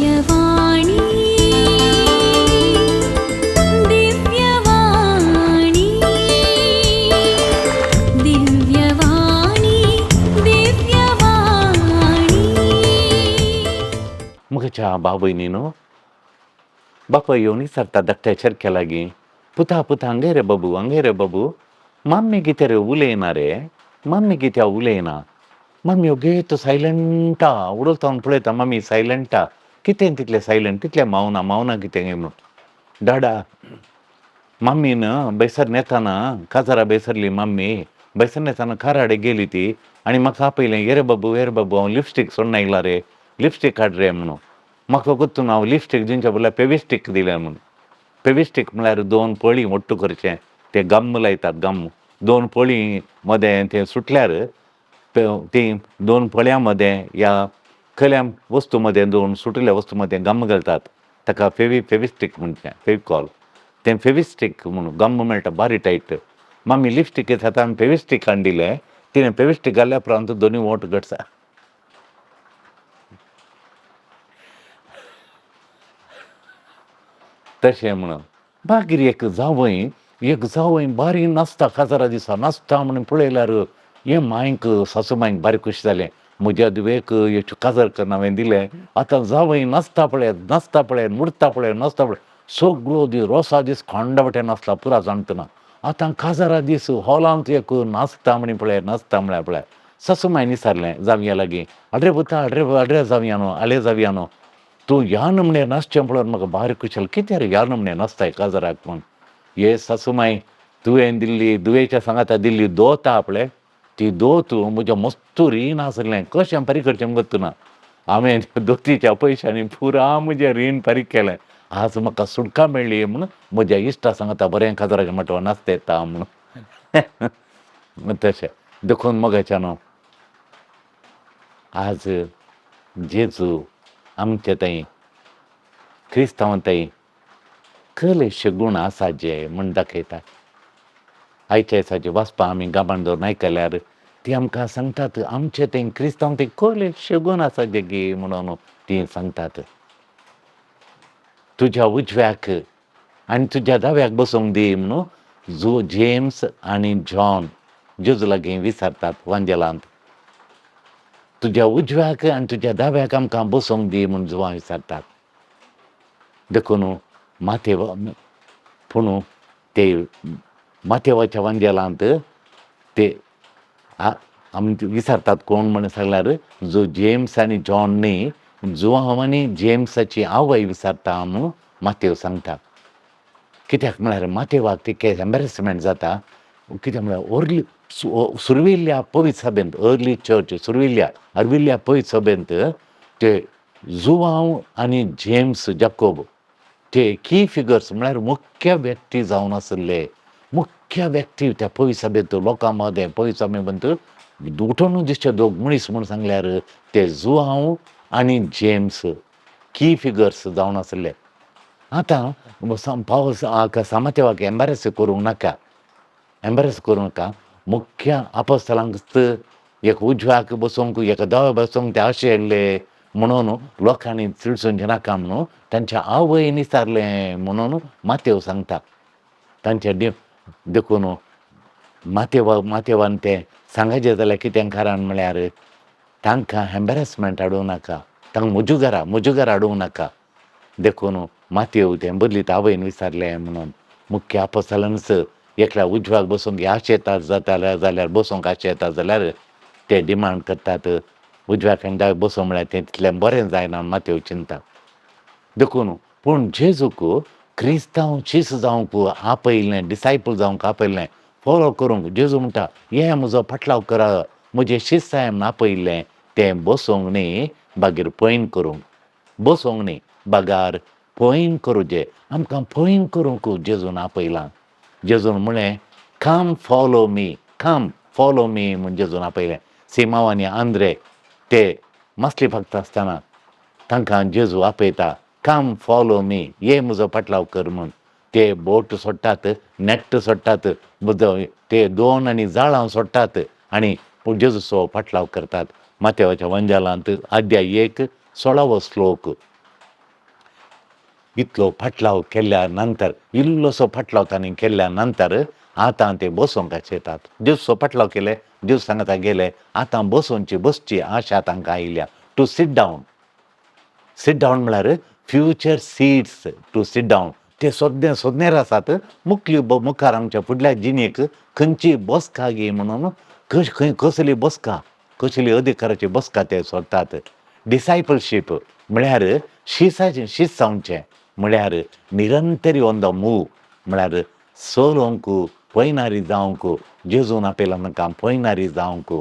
दिव्यवाणी दिव्यवाणी दिव्यवाणी दिव्यवाणी मगच्या बाबयनीनो बाप येवनी सरता दट्ट्याचेर केलागी पुता पुता हंगे रे बाबू मम्मी कितें रे उलयना रे मम्मी कित्या उलयना मम्मी ओगेत सायलंटा उडोवता पळयता मम्मी सायलंटा कितें तितलें सायलंट तितलें मावना कितें गे म्हणून डाडा मम्मीन बेसर नेताना काजारा बेसरली मम्मी बेसर नेताना काराडे गेली ती आनी म्हाका आपयलें ये रे बाबू हांव लिपस्टीक सोडून आयला रे लिपस्टीक हाड रे म्हणून म्हाका गुर्तून हांव लिपस्टीक दिवच्या बदला पेविस्टीक दिलें म्हणून पेविस्टीक म्हळ्यार 2 पळी मोट्टू करचें ते गम्म लायतात गम्म 2 पळी मदें तें सुटल्यार ती 2 पळ्यां मदें या खल्या वस्तू मदें 2 सुटिल्ल्या वस्तू मदें गम्म घालतात ताका फेविस्टीक म्हणचें फेविकॉल तें फेविस्टीक म्हणून गम्म मेळटा बारी टायट मम्मी लिपस्टीक येता आनी फेविस्टीक हाडून दिलें तिणें फेविस्टीक घाल्या उपरांत दोनूय ओंठ घटसा तशें म्हणून मागीर एक जावय बारी नाचता काजारा दिसा नाचता म्हणून पळयल्यार हें मांयक सासू मांयक बारी खुशी जालें म्हज्या दुवेक हें काजार करून हांवें दिलें आतां जावय नाचता पळय मुडटा पळय नाचता पळय सगळो दीस रोसा दीस खांडावटेन नाचला पुरा जाणटना आतां काजारा दीस हॉलांत एक नाचता म्हणी पळय सासू मांयन विचारलें जावया लागीं आड्रे पुता आड्रे जावया आले जावया न्हू तूं ह्या नमणे नाचचें पळोवन म्हाका बारी खुशी जाली कितें रे ह्या नमणे नाचताय काजाराक म्हूण हे सासू मांय तुवें दिल्ली दुवेच्या सांगाता दिल्ली दोत आहा पळय ती दोत म्हज्या मस्तू रीण आसलें कशें फारीक करचें गत्तू ना हांवें दोतीच्या पयशांनी पुरा म्हजें रीण फारीक केलें आज म्हाका सुटका मेळ्ळी म्हणून म्हज्या इश्टा सांगता बरें काजाराच्या मटवा नाचता येता म्हणून तशें देखून मोगाच्यान आज जेजू आमचे थंय क्रिस्तांव थंय खलेशे गूण आसा जे म्हण दाखयता आयच्या दिसाचे वाचपा आमी गांबान दवरून आयकल्यार ती आमकां सांगतात आमचे थंय क्रिस्तांव थंय खलेशे गूण आसा जे गे म्हणून ती सांगतात तुज्या उजव्याक आनी तुज्या दाव्याक बसूंक दी म्हणून जेम्स आनी जॉन जेजू लागीं विचारतात वांजेलांत तुज्या उजव्याक आनी तुज्या दाव्याक आमकां बसूंक दी म्हूण जुवां विचारतात देखून माथेव पूण ते माथेवाच्या वांजेलांत ते आमी विचारतात कोण म्हणून सांगल्यार जो जेम्स आनी जॉन न्ही जुवांव आनी जेम्साची आवय विचारता म्हणून माथेव सांगता कित्याक म्हळ्यार माथेवाक ते एम्बेरेसमेंट जाता कित्याक म्हळ्यार अर्ली सुरविल्ल्या पवित्र सभेंत अर्ली चर्च अर्विल्ल्या पवित्र सभेंत ते जुवांव आनी जेम्स जाकोब ते की फिगर्स म्हळ्यार मुख्य व्यक्ती जावन आसले मुख्य व्यक्ती त्या पवित्र सभेंत लोकां मदें पवित्र सभेंत उठून दिसचे दोग मनीस म्हूण सांगल्यार ते जुवांव आनी जेम्स की फिगर्स जावन आसले आतां पावस सामाथेवाक एम्बेरेस करूंक नाका मुख्य आपोस्तलांक एक उजव्याक बसूंक एका दाव्या बसूंक ते आशिल्ले म्हणून लोकांनी चिडसूंचे नाका म्हणून तांच्या आवयन विचारलें म्हणून माथेव सांगता तांचे देखून माथेवान तें सांगचें जाल्यार कितें कारण म्हळ्यार तांकां एम्बेरेसमेंट हाडूंक नाका तांकां मुजुगार हाडूंक नाका देखून माथेव तें बदलीत आवयन विचारलें म्हणून मुख्य आपोस्तलांच एकल्या उजव्याक बसूंक आशे येता जाल्यार बसूंक आशे येता जाल्यार ते डिमांड करतात उजव्याक आनी दाव्याक बसूं म्हळ्यार तें तितलें बरें जायना माथेव चिंता देखून पूण जेजूक क्रिस्तांव शिश्य जावंक आपयलें डिसायपल जावंक आपयलें फॉलो करूंक जेजू म्हणटा हे म्हजो फाटलाव करा म्हजें शिश्य जाय म्हूण आपयलें तें बसूंक न्ही बागेर पयन करूंक बसूंक न्ही बागार पयन करूचें आमकां पयन करूंक जेजून आपयलां जेजून म्हळें कम फॉलो मी म्हूण जेजून आपयलें सिमांव आनी आंद्रे ते मासली फागता आसतना तांकां जेजू आपयता कम फॉलो मी ये म्हजो फाटलाव कर म्हूण ते बोट सोडटात नेट्ट सोडटात ते 2 आनी जाळां सोडटात आनी जेजूचो फाटलाव करतात माथेवाच्या वंजालांत अध्याय 1 16 श्लोक इतलो फाटलाव केल्या नंतर इल्लोसो फाटलाव तांणी केल्या नंतर आतां ते बसोंक येतात. दिवसो फाटलाव केले, दिवस सांगता गेले, आतां बसची आशा तांकां आयल्या. टू सीट डावन म्हळ्यार future seeds to sit down. ते सोदनेर आसात मुखार आमच्या फुडल्या जिणेक खंयची बसका गे म्हणून कसली बसका, कसली अधिकाराची बसका ते सोदतात. डिसायपलशीप म्हळ्यार शिस्त जावचें, म्हळ्यार निरंतरी ऑन द मूव, म्हळ्यार चलोवंक, पयनारी जावंक, जेजून आपयला तांकां पयनारी जावंक,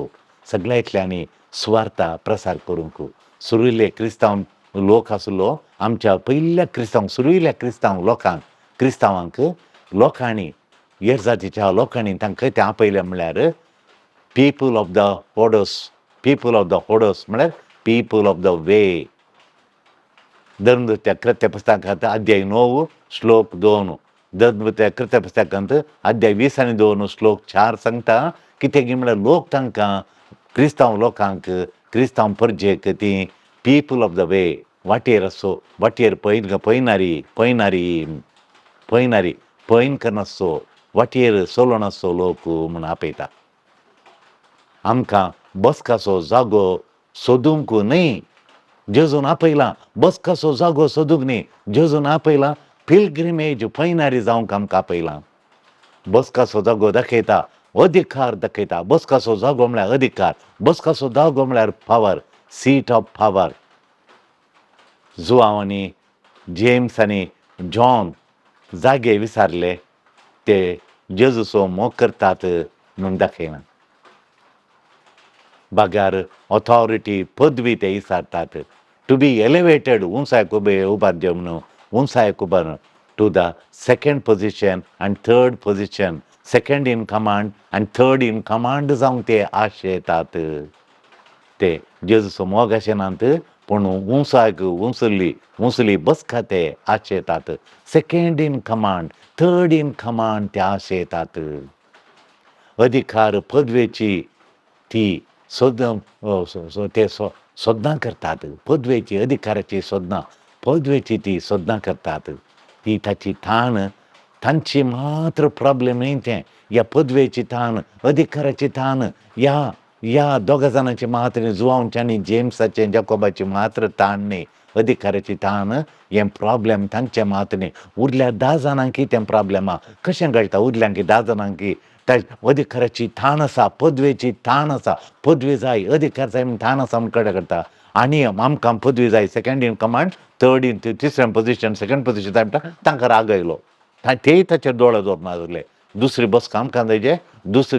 सगळ्यांतल्यांनी सुवार्ता प्रसार करूंक. सुरिल्ले क्रिस्तांव लोक आसलो, आमच्या पयल्या सुरिल्ल्या क्रिस्तांवांक लोकांनी, येरजातीच्या लोकांनी तांकां ते आपयले म्हळ्यार पीपल ऑफ द होडस म्हळ्यार पीपल ऑफ द वे. धर्मदूत्या कृत्य पुस्तकांत अध्याय 9 श्लोक 2, धर्मदूत्या कृत्य पुस्तकांत अध्याय 20 आनी 2 श्लोक 4 सांगता कितें गी म्हळ्यार लोक तांकां क्रिस्तांव लोकांक, क्रिस्तांव परजेक ती पीपल ऑफ द वे, वाटेर पयन करनासो, वाटेर चलोनासो लोक म्हूण आपयता. आमकां बसकाचो जागो सोदूंक न्हय, जेजून आपयला बसकाचो जागो सोदूंक न्हय, जेजून आपयला पिलग्रिमेज पयनारी जावंक आमकां आपयला. बसकाचो जागो दाखयता, अधिकार दाखयता. बसकाचो जागो म्हळ्यार अधिकार, बसकाचो जागो म्हळ्यार power, seat of power. João आनी जेम्स आनी जॉन जागे विचारले ते जेजूचो मोग करतात म्हूण दाखयना. बागार ऑथॉरिटी पदवी ते विचारतात. टू बी एलिवेटेड उंचायक उबारचे म्हणून उंचायक उबार टू द सेकंड पोजिशन आनी third position, second in command आनी थर्ड इन कमांड जावंक ते आशेतात. ते जेजूचो मोग आशेनात, पूण उंचली बसका ते आशेतात. Second in command, third in command ते आशेतात. अधिकार पदवेची ती सोदना करतात. पदवेची अधिकाराची पदवेची ती सोदना करतात. ती ताची थाण, तांची मात्र प्रॉब्लेम न्हय तें. ह्या पदवेची थाण, अधिकाराची थाण ह्या दोगा जाणांची मात्र, जुआंवचे आनी जेम्साचे जाकोबाची मात्र ताण न्हय. अधिकाराची थाण हें प्रॉब्लेम तांचे मात्र न्हय. उरल्या 10 जाणांकी तें प्रॉब्लेम आहा. कशें कळटा उरल्यांकी 10 जाणांकी? अधिकाराची थाण आसा, पदवेची थाण आसा. पदवी जाय, अधिकार जाय म्हूण थाण आसा म्हूण कळटा करता. आनी आमकां पदवी जाय, second in command, third in तिसरें पोजिशन, सेकंड पोजिशन जाय म्हणटा तांकां राग आयलो. तेय ताचेर दोळे दवरना जाले. दुसरी बसका आमकां जायचे,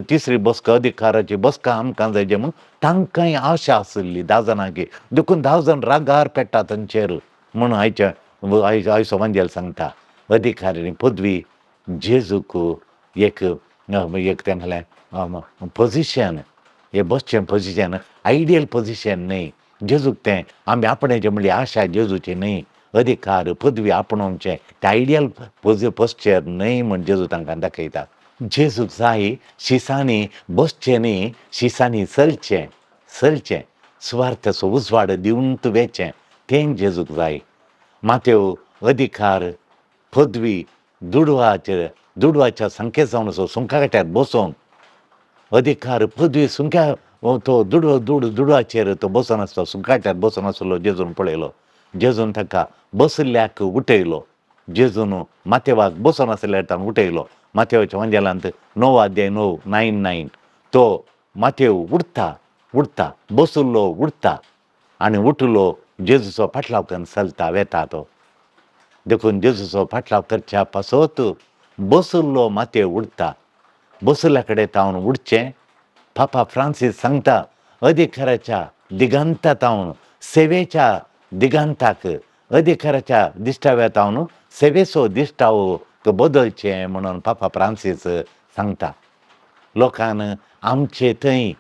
तिसरी बसका अधिकाराची बसका आमकां जायचे म्हूण तांकांय आशा आसली 10 जाणांकी. देखून 10 जाण रागार पेट्टा तांचेर म्हूण आयचो वंजेल सांगता. अधिकार आनी पदवी जेजूक एक तें म्हणल्यार पोजिशन, हे बसचें पोजिशन आयडियल पोजिशन न्हय. जेजूक तें आमी आपणेचें म्हणली आशा जेजूची न्हय. अधिकार पदवी आपणोवचें तें आयडियल पोस्चर न्हय म्हूण जेजू तांकां दाखयता. जेजूक जाय शिसांनी बसचें न्हय, शिसांनी चलचें, सुवार्थेचो उजवाड दिवंत वेचें, तें जेजूक जाय. मातेव अधिकार पदवी दुडवाच्या संख्ये जावन असो सुंकाकट्यार बसोवन अधिकार पदवी सुंक्या तो दुडवाचेर तो बसून आसलो, सुंकाट्यार बसून आसलो जेजून पळयलो. जेजून ताका बसल्ल्याक उठयलो. जेजून मातेवाक बसून आसल्यार ताणें उठयलो. मातेवाच्या वंजेलांत 9 अध्याय 9 तो मातेव उठता, बसुल्लो उठता आनी उठलो जेजूचो फाटलाव करून चलता वेता तो. देखून जेजूचो फाटलाव करच्या पासत बसुल्लो मातेव उठता. बसुल्ल्या कडेन तावन उठचें. पापा फ्रांसीस सांगता अधिकाराच्या दिगांतांत सेवेच्या दिगांताक, अधिकाराच्या दिश्टाव्यातावन सेवेचो दिश्टावो बदलचें म्हणून पापा फ्रांसीस सांगता. लोकांन आमचे थंय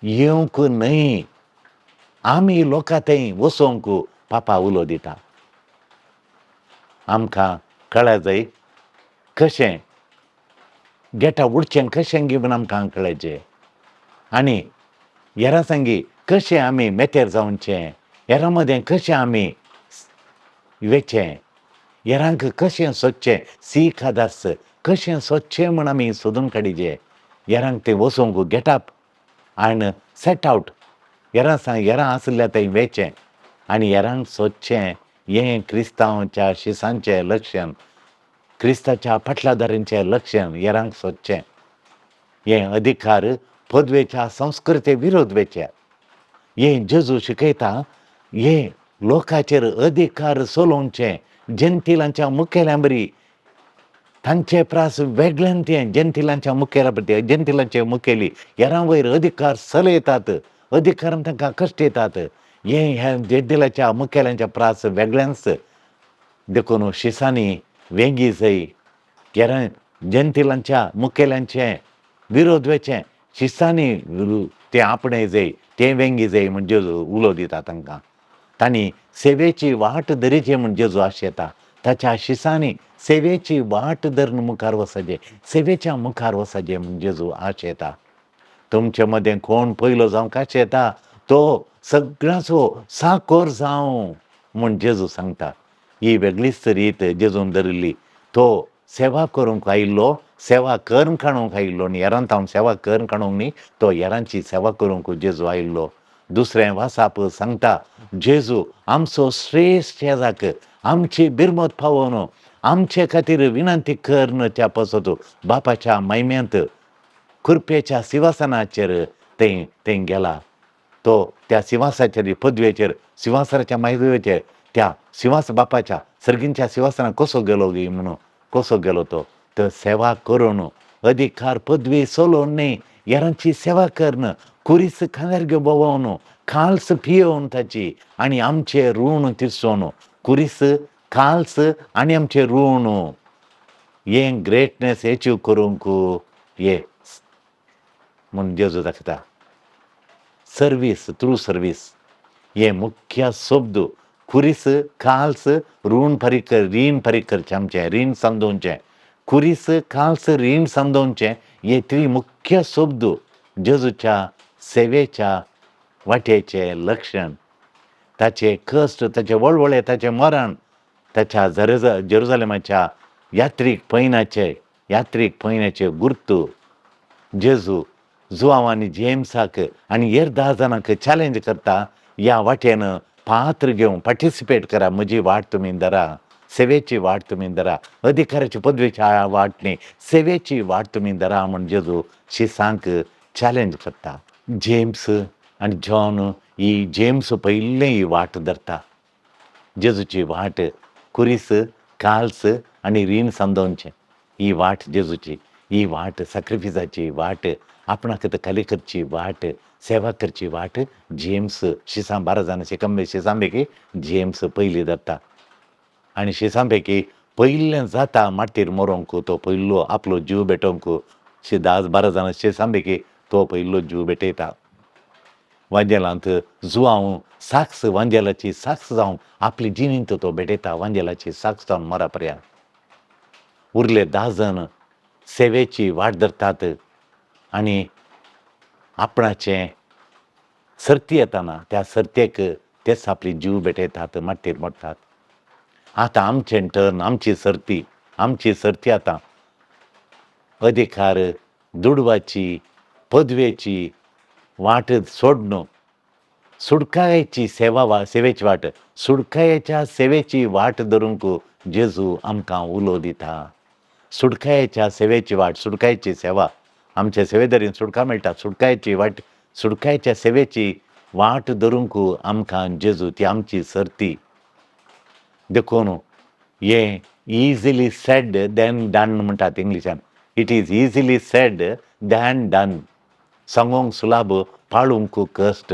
येवंक न्हय, आमी लोकां थंय वचोंक पापा उलो दिता. आमकां कळ्ळें जाय कशें गेटा उठचें कशें गी म्हूण आमकां कळचें. आनी हेरां सांगी कशें आमी मेतेर जावचें, हेरां मदें कशें आमी वेचें, येरांक कशें सोदचें सीख आदास कशें सोदचें म्हण आमी सोदून काडिचें. येरांक तें वचोंक गेट अप आनी सेट आवट. येरां आसल्या थंय वेचें आनी येरांक सोदचें. हें क्रिस्तांवाच्या शिसांचें लक्षण, क्रिस्ताच्या फाटलादारांचें लक्षण येरांक सोदचें. हें अधिकार पदवेच्या संस्कृते विरोध वेचे. हें जेजू शिकयता. हे लोकाचेर अधिकार चलोवचे जेंटिलांच्या मुखेल्या बरी. तांचे प्रास वेगळ्यान तें जेंटिलांच्या मुखेल्या बरी, जेंटिलांचे मुखेली हेरां वयर अधिकार चलयतात, अधिकारान तांकां कश्ट येतात. ह्या जेंटिलाच्या मुखेल्यांच्या प्रास वेगळ्यांच देखून शिसांनी वेंगी जाय. हेरां जेंटिलांच्या मुखेल्यांचे विरोध वेचें. शिसांनी तें आपणे जाय, तें वेंगी जाय म्हण जेजू उलो दिता तांकां. तांणी सेवेची वाट धरिची म्हण जेजू आशेता. ताच्या शिसांनी सेवेची वाट धरून मुखार वचचें, सेवेच्या मुखार वचचें म्हण जेजू आशेता. तुमचे मदें कोण पयलो जावंक आशेता तो सगळ्यांचो साकोर जावं म्हण जेजू सांगता. ही वेगळीच रीत जेजून धरिल्ली. तो सेवा करूंक आयिल्लो, सेवा करून काडूंक आयिल्लो न्ही. हेरांत हांव सेवा करून काडूंक न्ही, तो हेरांची सेवा करूंक जेजू आयिल्लो. दुसरें वासाप सांगता जेजू आमचो श्रेश्ठ येजाक आमची बिरमत पावोवन आमचे खातीर विनंती करच्या पासत बापाच्या मैम्यांत कृपेच्या सिंहासनाचेर थंय गेला. तो त्या सिंहासाचेर पदवेचेर सिंहासनाच्या मैदवेचेर त्या बापाच्या सर्गींच्या सिंहासनाक कसो गेलो गी म्हणून कसो गेलो तो सेवा करून अधिकार पदवी चलोवन न्ही हेरांची सेवा करन कुरीस खांद्यार घेवन भोंवोन खाल्स पियोवन ताची आनी आमचें ऋण तिर्सोन कुरीस खाल्स आनी आमचें ऋण हें ग्रेटनेस एचीव करूंक हे म्हूण जेजू दाखयता. सर्वीस थ्रू सर्वीस हे मुख्य शब्द कुरीस खाल्स ऋण फारीक करचें आमचें रीण समजोवचें. कुरीस खाल्स रीण समजोवचें हे त्री मुख्य शब्द जेजूच्या सेवेच्या वाटेचें लक्षण. ताचे कश्ट, ताचे वळवळे, ताचें मरण, ताच्या जेरुजालेमाच्या यात्रीक पैनाचे गुर्त जेजू जुआंव आनी जेम्साक आनी हेर 10 जाणांक चॅलेंज करता. ह्या वाटेन पात्र घेवन पार्टिसिपेट करा. म्हजी वाट तुमी धरा, सेवेची वाट तुमी धरा, अधिकाराची पदवेची वाट न्ही, सेवेची वाट तुमी धरा म्हण जेजू शिसांक चॅलेंज करता. जेम्स आनी जॉन ही जेम्स पयलें ही वाट धरता. जेजूची वाट कुरीस काल्स आनी रीण समजोवचें ही वाट जेजूची. ही वाट सॅक्रिफिसाची वाट, आपणाक खाली करची वाट, सेवा करची वाट जेम्स शिसां 12 जाणां शिसां पैकी जेम्स पयली धरता. आनी शिसां पैकी पयलें जाता माटयेर मरोंक तो पयलो आपलो जीव भेटोवंक 10-12 जाणां शिसां पैकी तो पयलो जीव भेटयता. वांजेलांत जुआंव साक्स वांजेलाची साक्स जावन आपली जिणींत तो भेटयता. वांजेलाची साक्स जावन मरा पर्यंत. उरले 10 जण सेवेची वाट धरतात आनी आपणाचें सर्ती येताना त्या सर्तेक तेच आपली जीव भेटयतात, माटयेर मोडटात. आतां आमचें टर्न, आमची सर्ती आतां अधिकार दुडवाची पदवेची वाट सोडून सुडकायेची सेवेची वाट, सुडकायेच्या सेवेची वाट धरूंक जेजू आमकां उलो दिता. सुडकायेच्या सेवेची वाट, सुडकायेची सेवा, आमचे सेवेदरीन सुडका मेळटा. सुडकायेची वाट, सुडकायेच्या सेवेची वाट धरूंक आमकां जेजू ती आमची सर्ती. देखून हें इजिली सेड दॅन डन म्हणटात इंग्लिशान. It is easily said than done. सांगूंक सुलाभ, पाळूंक कश्ट.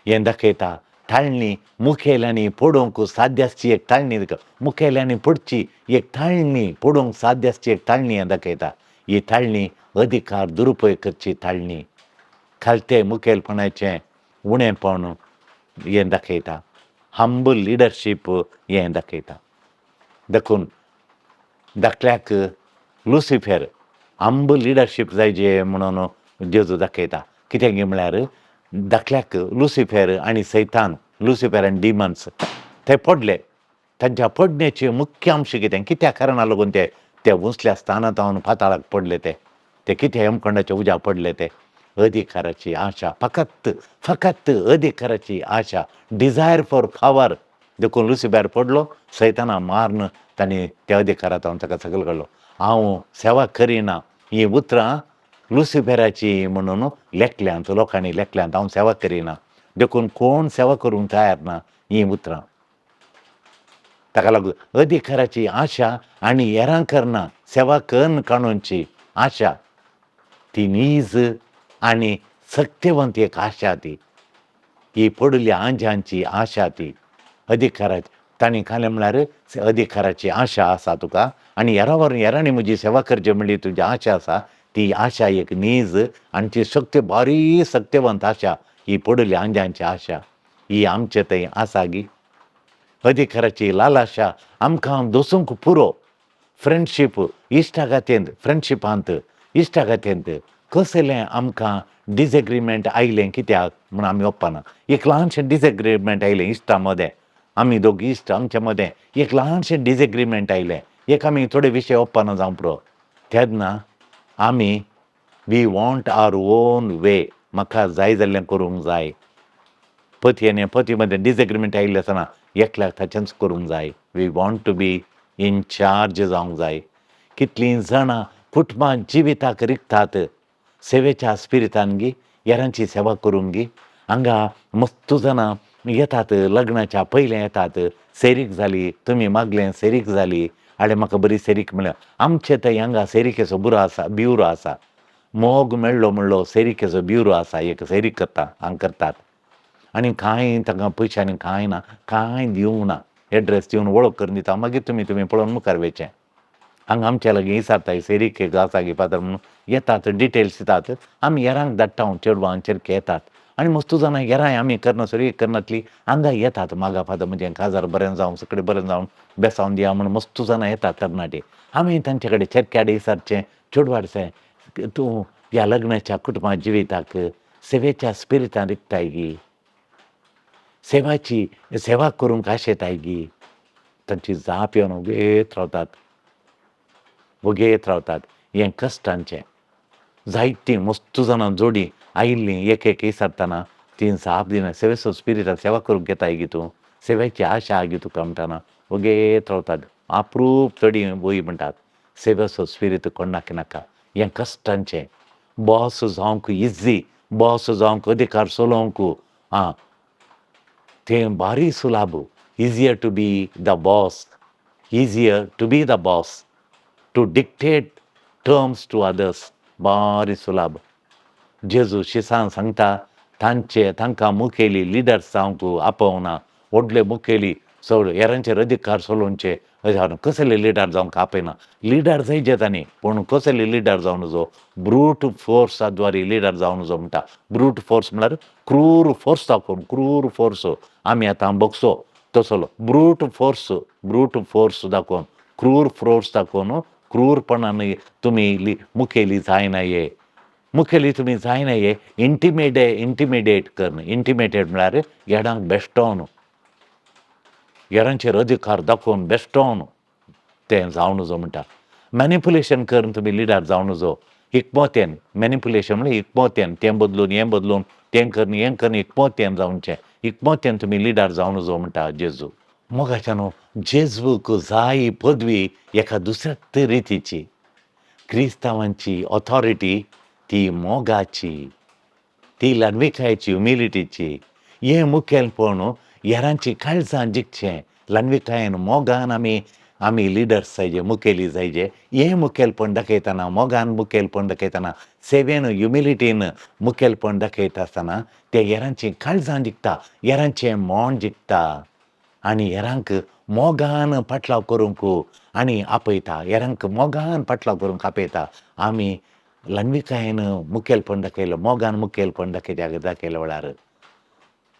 हें दाखयता थाळणी मुखेल्यांनी पडोवंक साध्य आसची एक थाळणी, मुखेल्यांनी पडची एक थाळणी, पडोवंक साध्य आसची एक थाळणी हें दाखयता. ही थाळणी अधिकार दुरुपयोग करची थाळणी, खालते मुखेलपणाचें उणेंपण हें दाखयता. हंबल लिडरशीप हें दाखयता. देखून धाकल्याक लुसिफर हंबल लिडरशीप जायचे म्हणून जेजू दाखयता. कित्याक म्हळ्यार धाकल्याक लुसिफर आनी सैतान, लुसिफर आनी डिमन्स थंय पडले. तांच्या पडण्याचे मुख्य अंश कित्या कारणां लागून ते उंचल्या स्थानांत हावन पाताळाक पडले ते कित्या यमखंडाच्या उज्या पडले ते अधिकाराची आशा, फकत अधिकाराची आशा, डिझायर फॉर पॉवर. देखून लुसिफर पडलो, सैताना मारन तांणी त्या अधिकारांत हांव ताका सकयल काडलो. हांव सेवा करिना ही उतरां लुसिफराची म्हणून लोकांनी लेखल्यांत हांव सेवा करिना. देखून कोण सेवा करूंक तयार ना ही उतरां. ताका लागून अधिकाराची आशा आनी हेरां करना सेवा करन काडूनची आशा ती नीज आनी सत्यवंत एक आशा ती. ही पडल्या आंजांची आशा ती अधिकाराची. तांणी कांय म्हळ्यार अधिकाराची आशा आसा तुका आनी हेरांनी म्हजी सेवा करची म्हणली तुजी आशा आसा. ती आशा एक नीज आनी ती बारी सत्यवंत आशा ही पडल्या आंजांची आशा ही आमचे थंय आसा गी. अधिकाराची लालाशा आमकां दसूंक पुरो फ्रेंडशीप फ्रेंडशिपांत इश्टागतींत कसलें आमकां डिसएग्रीमेंट आयलें कित्याक म्हूण आमी ओप्पाना. एक ल्हानशें डिसएग्रीमेंट आयलें इश्टां मदें, आमी दोगी इश्ट आमच्या मदें एक ल्हानशें डिसएग्रीमेंट आयलें, एक आमी थोडे विशय ओप्पाना जावं पुरो. तेन्ना आमी we want our own way, म्हाका जाय जाल्लें करूंक जाय. पती मदें डिसएग्रीमेंट आयिल्लें आसतना एकल्याक ताचेंच करूंक जाय. We want to be in charge जावंक जाय. कितलीं जाणां कुटुंबां जिविताक रिगतात सेवेच्या स्पिरितान गी, हेरांची सेवा करूंक गी. हांगा मस्त जाणां येतात, लग्नाच्या पयलें येतात, सेरीक जाली, तुमी मागलें सेरीक जाली, आडे म्हाका बरी सेरीक मेळ्ळ्या. आमचे थंय हांगा सेरिकेचो ब्युरो आसा. मोग मेळ्ळो म्हणलो सेरिकेचो ब्युरो आसा, एक सेरीक करतात. आनी कांय तांकां पयशांनी कांय ना, कांय दिवंक ना. एड्रेस दिवन वळख करून दिता, मागीर तुमी पळोवन मुखार वयचें. हांगा आमच्या लागीं विचारताय सेरीक आसा गी फादर म्हणून येतात, डिटेल्स दितात. आमी हेरांक धाडटा, चेडवां चेडके येतात. आनी मस्तू जाणां हेरांय आमी करनासर एक करनातली हांगा येतात. मागा फादर म्हणजे काजार बरें जावं, सगळें बरें जावन बेसावन दिया म्हणून मस्तू जाणां येतात तरणाटे. आमी तांचे कडेन चेडक्याडे विचारचें, चेडवाडसें तूं ह्या लग्नाच्या कुटुंबा जिविताक सेवेच्या स्पिरितान रिगताय गी, सेवा करूंक आशेताय गी. तांची जाप येवन वगेत रावतात. हें कश्टांचें. जायतीं मस्तू जाणां जोडी आयिल्लीं एक विचारतना तीं जाप दिना, सेवेचो स्पिरितान सेवा करूंक येताय गी तूं, सेवेची आशा आहा गी तुका म्हणटाना वगेत रावतात. अप्रूप चडी वय म्हणटात. सेवेचो स्पिरीट कोणाक नाका. हें कश्टांचें. बॉस जावंक इजी, बॉस जावंक अधिकार चलोवंक तें बारी सुलाभ. Easier to be the boss, to dictate terms to others, बारी सुलाभ. जेजू शिसान सांगता तांकां मुखेली लिडर्स जावंक आपोवना. व्हडले मुखेली हेरांचेर अधिकार चलोवचे कसले लिडर जावंक आपयना. लिडर जायचे तांणी, पूण कसले लिडर जावन नजो, ब्रूट फोर्सा द्वारे लिडर जावन नजो म्हणटा. ब्रूट फोर्स म्हळ्यार क्रूर फोर्स दाखोवन, क्रूर फोर्स आमी आतां बगसो तसलो ब्रूट फोर्स दाखोवन, क्रूर फोर्स दाखोवन क्रूरपणान तुमी मुखेली जायनाये. मुखेली तुमी जायनाये. इंटिमिडेट करन. इंटिमिडेट म्हळ्यार येडांक बेश्टोवन, हेरांचेर अधिकार दाखोवन बेश्टोवन तें जावं नजो म्हणटा. मॅनिपुलेशन करून तुमी लिडर जावं नजो. हिकमोतेन मॅनिपुलेशन म्हळ्यार हिकमोतेन तें बदलून हें बदलून तें करन हिकमोतेन जावचें. हिकमोतेन तुमी लिडर जावं नजो म्हणटा जेजू. मोगाच्यान जेजूक जाय पदवी एका दुसऱ्याच रितीची. क्रिस्तांवांची ऑथॉरिटी ती मोगाची, ती लनविकायेची, ह्युमिलिटीची. हें मुखेलपण हेरांची काळजां जिखचें. लनविकायेन मोगान आमी लिडर्स जायचे, मुखेली जायचे. हें मुखेलपण दाखयतना, मोगान मुखेलपण दाखयतना, सेवेन ह्युमिलिटीन मुखेलपण दाखयता आसतना ते हेरांची काळजां जिखता, हेरांचें मोण जिखता आनी हेरांक मोगान पाटलाव करूंक आनी आपयता. हेरांक मोगान पाटलाव करूंक आपयता. आमी लनविकायेन मुखेलपण दाखयलें, मोगान मुखेलपण दाखयल्या वेळार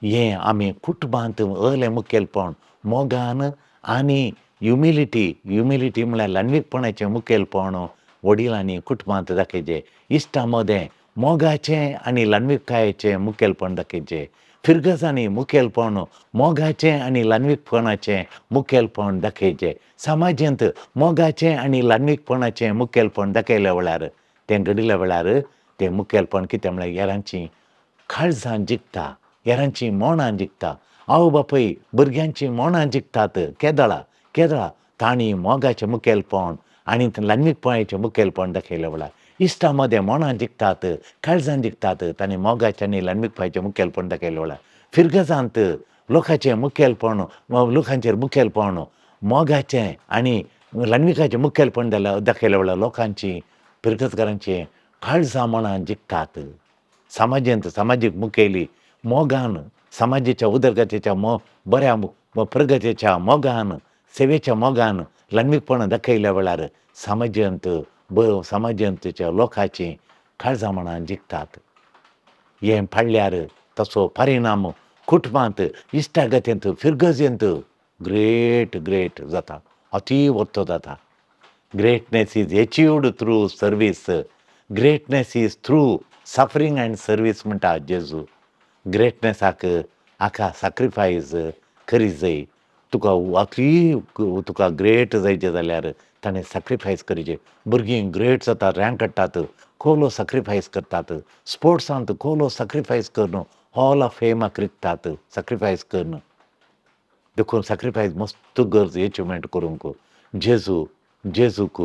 हें आमी कुटुंबांत असलें मुखेलपण मोगान आनी ह्युमिलिटी म्हळ्यार लनवीकपणाचें मुखेलपण वडिलांनी कुटुंबांत दाखयचें. इश्टां मदें मोगाचें आनी लनविकायेचें मुखेलपण दाखयचें. फिरगजांनी मुखेलपण मोगाचें आनी ल्हानवीकपणाचें मुखेलपण दाखयचें. समाजांत मोगाचें आनी ल्हानवीकपणाचें मुखेलपण दाखयल्या वेळार तें घडिल्ल्या वेळार तें मुखेलपण कितें म्हळ्यार हेरांची काळजां जिखता, हेरांची मोणां जिखता. आवय बापूय भुरग्यांची मोणां जिखतात. केदळा तांणी मोगाचें मुखेलपण आनी ल्हानवीकपणाचें मुखेलपण दाखयल्या वेळार इश्टां मदें मोणां जिखतात, काळजां जिखतात. तांणी मोगाचें आनी ल्हानवीकपणाचें मुखेलपण दाखयल्या वेळार फिरगजांत लोकांचें मुखेलपण लोकांचेर मुखेलपण मोगाचें आनी ल्हानविकाचें मुखेलपण दाखयल्या वेळार लोकांची फिरगजकारांचीं काळजां मोणां जिखतात. समाजांत समाजीक मुखेली मोगान समाजाच्या उदरगतीच्या बऱ्या प्रगतीच्या मोगान सेवेच्या मोगान ल्हानवीकपण दाखयल्या वेळार समाजांतच्या लोकांची काळजां मोणां जिखतात. हें पाळ्ळ्यार ताचो परिणाम कुटुंबांत इश्टागतींत फिरगजेंत ग्रेट जाता, अती व्हडलो जाता. Greatness is achieved through service. Greatness is through suffering and service म्हणटा जेजू. ग्रेटनेसाक हाका सॅक्रिफायस करी जाय. तुका ग्रेट जायचें जाल्यार ताणें सॅक्रिफायस करचें. भुरगीं ग्रेट जातात, रँक काडटात, कोलो सॅक्रिफायस करतात. स्पोर्ट्सांत कोलो सॅक्रिफायस करून हॉल ऑफ फेमाक रिकतात सॅक्रिफायस करून. देखून सॅक्रिफायस मस्त गरज एचिवमेंट करूंक. जेजूक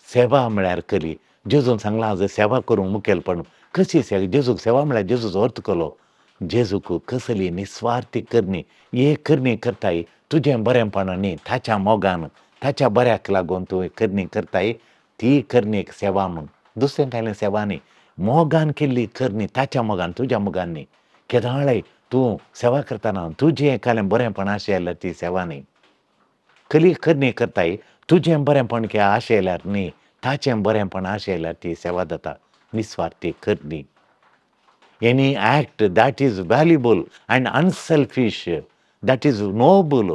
सेवा म्हळ्यार करी. जेजून सांगलां जर सेवा करूंक मुखेलपण कशी जेजूक सेवा म्हळ्यार जेजूचो अर्थ केलो. जेजूक कसली निस्वार्थी करणी. हे करणी करताय तुजें बरेंपण न्ही, ताच्या मोगान ताच्या बऱ्याक लागून तूं करणी करताय ती करणेक सेवा म्हूण. दुसरें कांय सेवा न्ही, मोगान केल्ली करणी ताच्या मोगान तुज्या मोगान न्ही. केदाळय तूं सेवा करतना तुजें एखादें बरेंपण आशेल्यार ती सेवा न्ही. करणी करताय तुजें बरेंपण आशेल्यार न्ही, ताचें बरेंपण आशेल्यार ती सेवा जाता, निस्वार्थी करणी. Any act that is valuable and unselfish, that is noble,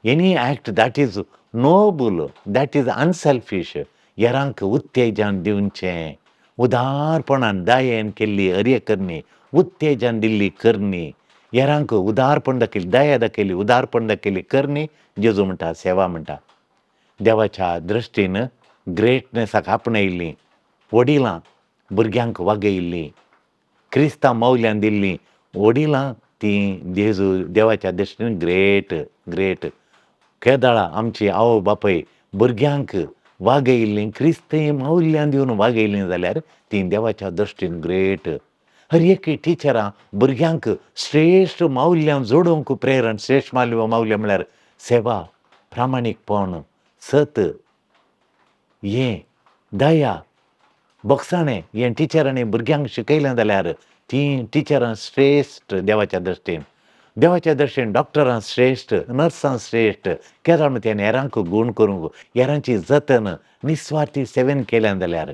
any act that is noble, that is unselfish, हेरांक उत्तेजन दिवचें. उदारपणान दयेन केल्ली अर्य करणी, उत्तेजन दिल्ली करणी, हेरांक उदारपण दाखयली, दया दाखयली, उदारपण दाखयली करणी जेजू म्हणटा सेवा म्हणटा. देवाच्या दृश्टीन ग्रेटनेसाक आपणयल्लीं वडिलां भुरग्यांक वागयल्लीं, क्रिस्तांव मौल्यान दिल्लीं वडिलां तीं देवाच्या दृश्टीन ग्रेट. केदाळां आमची आवय बापूय भुरग्यांक वागयल्लीं क्रिस्तीय मौल्यान दिवन वागयलीं जाल्यार तीं देवाच्या दृश्टीन ग्रेट. हर एक टिचरां भुरग्यांक श्रेश्ठ मौल्यां जोडूंक प्रेरण. श्रेश्ठ मौल्य म्हळ्यार सेवा, प्रामाणीकपण, सत, हें दया, बोगसाणें हें टिचरांनी भुरग्यांक शिकयलें जाल्यार तीं टिचरां श्रेश्ठ देवाच्या दृश्टीन. डॉक्टरां श्रेश्ठ, नर्सां श्रेश्ठ. केदाळ तेणें हेरांक गूण करूंक, हेरांची जतन निस्वार्थी सेवेन केलें जाल्यार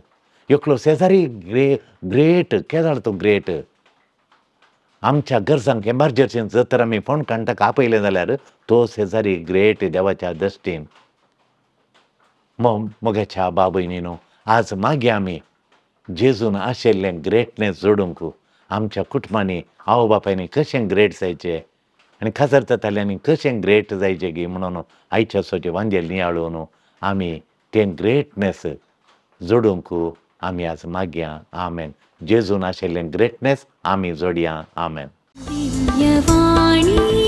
एकलो शेजारी ग्रेट. केदाळ तो ग्रेट. आमच्या गरजांक एमर्जन्सीन जर आमी फोंड काडून ताका आपयलें जाल्यार तो शेजारी ग्रेट देवाच्या दृश्टीन. मोगाच्या भाव भयणीनो, आज मागीर आमी जेजून आशिल्लें ग्रेटनेस जोडूंक आमच्या कुटुंबांनी आवय बापायनी कशें ग्रेट जायचें आनी खासदार जाताल्यांनी कशें ग्रेट जायचें गी म्हणून आयच्या सोचे वांजेल नियाळून आमी तें ग्रेटनेस जोडूंक आमी आज मागया. आमेन. जेजून आशिल्लें ग्रेटनेस आमी जोडया. आमेन. दिव्यवाणी